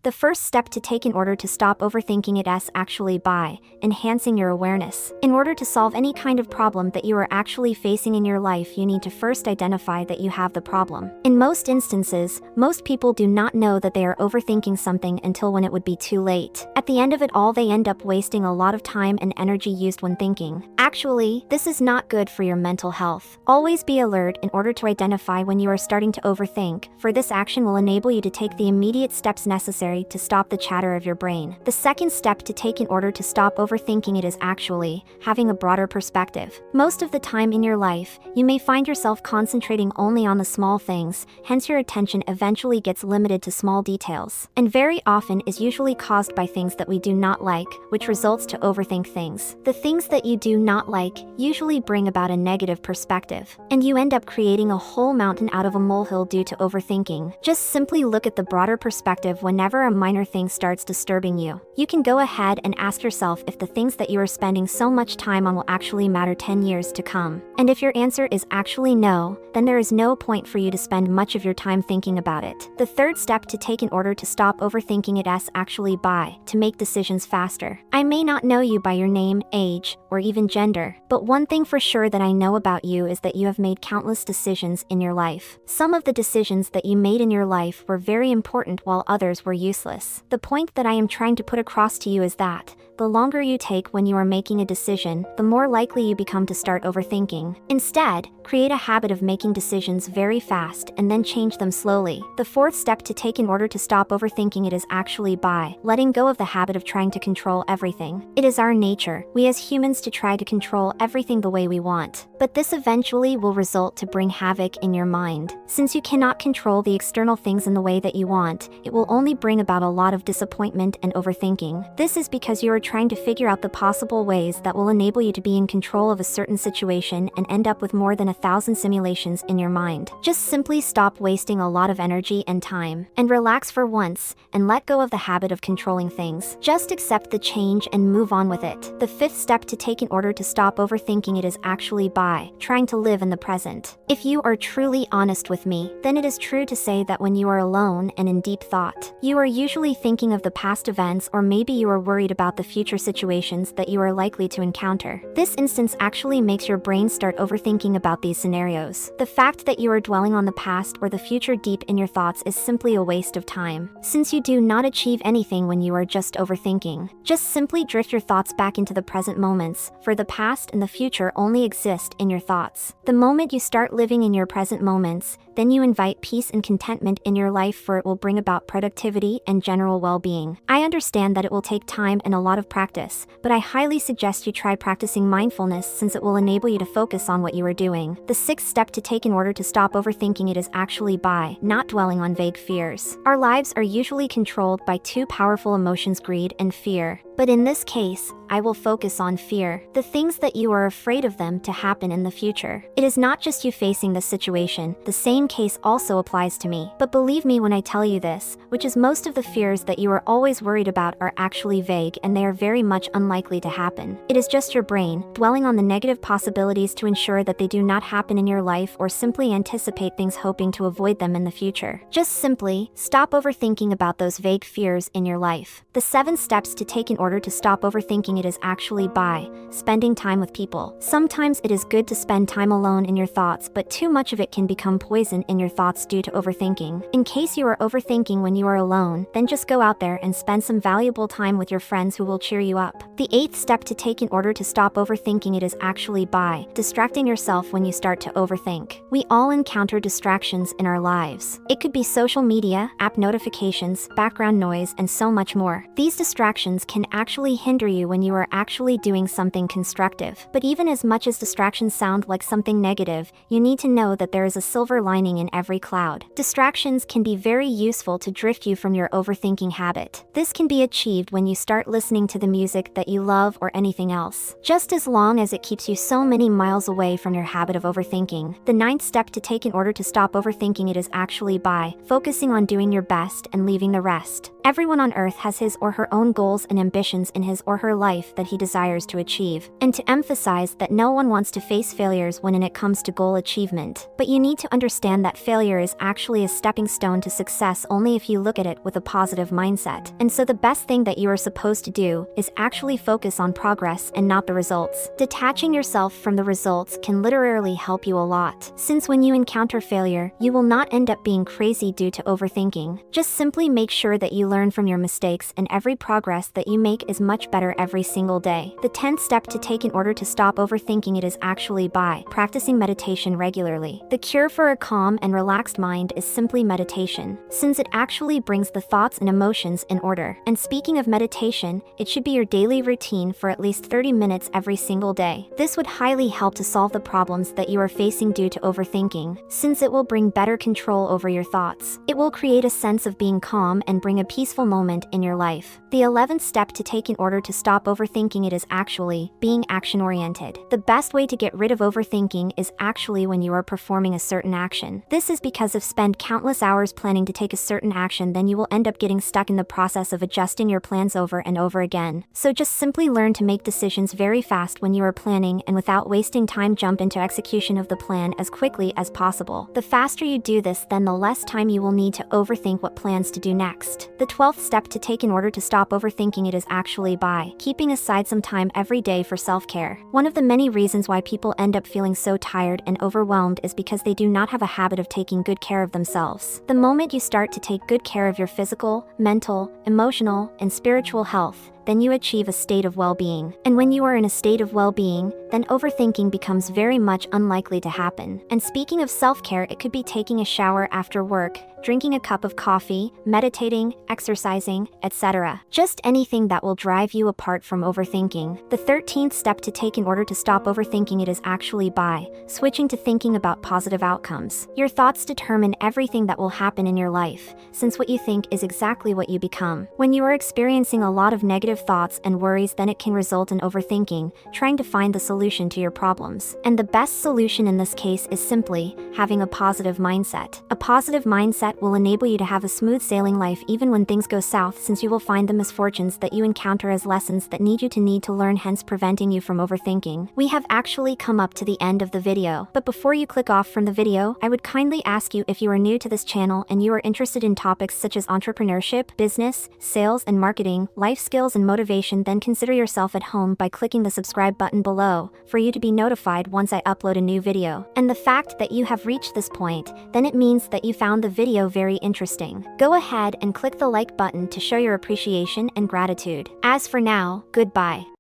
The first step to take in order to stop overthinking it is actually by enhancing your awareness. In order to solve any kind of problem that you are actually facing in your life, you need to first identify that you have the problem. In most instances, most people do not know that they are overthinking something until when it would be too late. At the end of it all, they end up wasting a lot of time and energy used when thinking. Actually, this is not good for your mental health. Always be alert in order to identify when you are starting to overthink, for this action will enable you to take the immediate steps necessary to stop the chatter of your brain. The second step to take in order to stop overthinking it is actually having a broader perspective. Most of the time in your life, you may find yourself concentrating only on the small things, hence your attention eventually gets limited to small details, and very often is usually caused by things that we do not like, which results to overthink things. The things that you do not like usually bring about a negative perspective, and you end up creating a whole mountain out of a molehill due to overthinking. Just simply look at the broader perspective whenever a minor thing starts disturbing you. You can go ahead and ask yourself if the things that you are spending so much time on will actually matter 10 years to come. And if your answer is actually no, then there is no point for you to spend much of your time thinking about it. The third step to take in order to stop overthinking it is actually by to make decisions faster. I may not know you by your name, age, or even gender, but one thing for sure that I know about you is that you have made countless decisions in your life. Some of the decisions that you made in your life were very important while others were useless. The point that I am trying to put across to you is that the longer you take when you are making a decision, the more likely you become to start overthinking. Instead, create a habit of making decisions very fast and then change them slowly. The fourth step to take in order to stop overthinking it is actually by letting go of the habit of trying to control everything. It is our nature, we as humans, to try to control everything the way we want. But this eventually will result to bring havoc in your mind. Since you cannot control the external things in the way that you want, it will only bring about a lot of disappointment and overthinking. This is because you are trying to figure out the possible ways that will enable you to be in control of a certain situation and end up with more than 1,000 simulations in your mind. Just simply stop wasting a lot of energy and time, and relax for once, and let go of the habit of controlling things. Just accept the change and move on with it. The fifth step to take in order to stop overthinking it is actually by trying to live in the present. If you are truly honest with me, then it is true to say that when you are alone and in deep thought, you are usually thinking of the past events, or maybe you are worried about the future situations that you are likely to encounter. This instance actually makes your brain start overthinking about these scenarios. The fact that you are dwelling on the past or the future deep in your thoughts is simply a waste of time, since you do not achieve anything when you are just overthinking. Just simply drift your thoughts back into the present moments, for the past and the future only exist in your thoughts. The moment you start living in your present moments, then you invite peace and contentment in your life, for it will bring about productivity and general well-being. I understand that it will take time and a lot of practice, but I highly suggest you try practicing mindfulness, since it will enable you to focus on what you are doing. The sixth step to take in order to stop overthinking it is actually by not dwelling on vague fears. Our lives are usually controlled by two powerful emotions, greed and fear. But in this case, I will focus on fear, the things that you are afraid of them to happen in the future. It is not just you facing this situation, the same case also applies to me. But believe me when I tell you this, which is most of the fears that you are always worried about are actually vague, and they are very much unlikely to happen. It is just your brain dwelling on the negative possibilities to ensure that they do not happen in your life, or simply anticipate things hoping to avoid them in the future. Just simply stop overthinking about those vague fears in your life. The 7 steps to take in order to stop overthinking it is actually by spending time with people. Sometimes it is good to spend time alone in your thoughts, but too much of it can become poison in your thoughts due to overthinking. In case you are overthinking when you are alone, then just go out there and spend some valuable time with your friends who will cheer you up. The 8th step to take in order to stop overthinking it is actually by distracting yourself when you start to overthink. We all encounter distractions in our lives. It could be social media, app notifications, background noise, and so much more. These distractions can actually hinder you when you are actually doing something constructive. But even as much as distractions sound like something negative, you need to know that there is a silver lining in every cloud. Distractions can be very useful to drift you from your overthinking habit. This can be achieved when you start listening to the music that you love or anything else, just as long as it keeps you so many miles away from your habit of overthinking. The 9th step to take in order to stop overthinking it is actually by focusing on doing your best and leaving the rest. Everyone on earth has his or her own goals and ambitions ambitions in his or her life that he desires to achieve, and to emphasize that no one wants to face failures when it comes to goal achievement. But you need to understand that failure is actually a stepping stone to success only if you look at it with a positive mindset. And so the best thing that you are supposed to do is actually focus on progress and not the results. Detaching yourself from the results can literally help you a lot, since when you encounter failure, you will not end up being crazy due to overthinking. Just simply make sure that you learn from your mistakes, and every progress that you make is much better every single day. The 10th step to take in order to stop overthinking it is actually by practicing meditation regularly. The cure for a calm and relaxed mind is simply meditation, since it actually brings the thoughts and emotions in order. And speaking of meditation, it should be your daily routine for at least 30 minutes every single day. This would highly help to solve the problems that you are facing due to overthinking, since it will bring better control over your thoughts. It will create a sense of being calm and bring a peaceful moment in your life. The 11th step to take in order to stop overthinking it is actually being action-oriented. The best way to get rid of overthinking is actually when you are performing a certain action. This is because if spend countless hours planning to take a certain action, then you will end up getting stuck in the process of adjusting your plans over and over again. So just simply learn to make decisions very fast when you are planning, and without wasting time jump into execution of the plan as quickly as possible. The faster you do this, then the less time you will need to overthink what plans to do next. The 12th step to take in order to stop overthinking it is actually by keeping aside some time every day for self-care. One of the many reasons why people end up feeling so tired and overwhelmed is because they do not have a habit of taking good care of themselves. The moment you start to take good care of your physical, mental, emotional, and spiritual health, then you achieve a state of well-being. And when you are in a state of well-being, then overthinking becomes very much unlikely to happen. And speaking of self-care, it could be taking a shower after work, drinking a cup of coffee, meditating, exercising, etc. Just anything that will drive you apart from overthinking. The 13th step to take in order to stop overthinking it is actually by switching to thinking about positive outcomes. Your thoughts determine everything that will happen in your life, since what you think is exactly what you become. When you are experiencing a lot of negative thoughts and worries, then it can result in overthinking, trying to find the solution to your problems. And the best solution in this case is simply having a positive mindset. A positive mindset will enable you to have a smooth sailing life even when things go south, since you will find the misfortunes that you encounter as lessons that need to learn, hence preventing you from overthinking. We have actually come up to the end of the video, but before you click off from the video, I would kindly ask you, if you are new to this channel and you are interested in topics such as entrepreneurship, business, sales and marketing, life skills and motivation, then consider yourself at home by clicking the subscribe button below for you to be notified once I upload a new video. And the fact that you have reached this point, then it means that you found the video very interesting. Go ahead and click the like button to show your appreciation and gratitude. As for now, goodbye.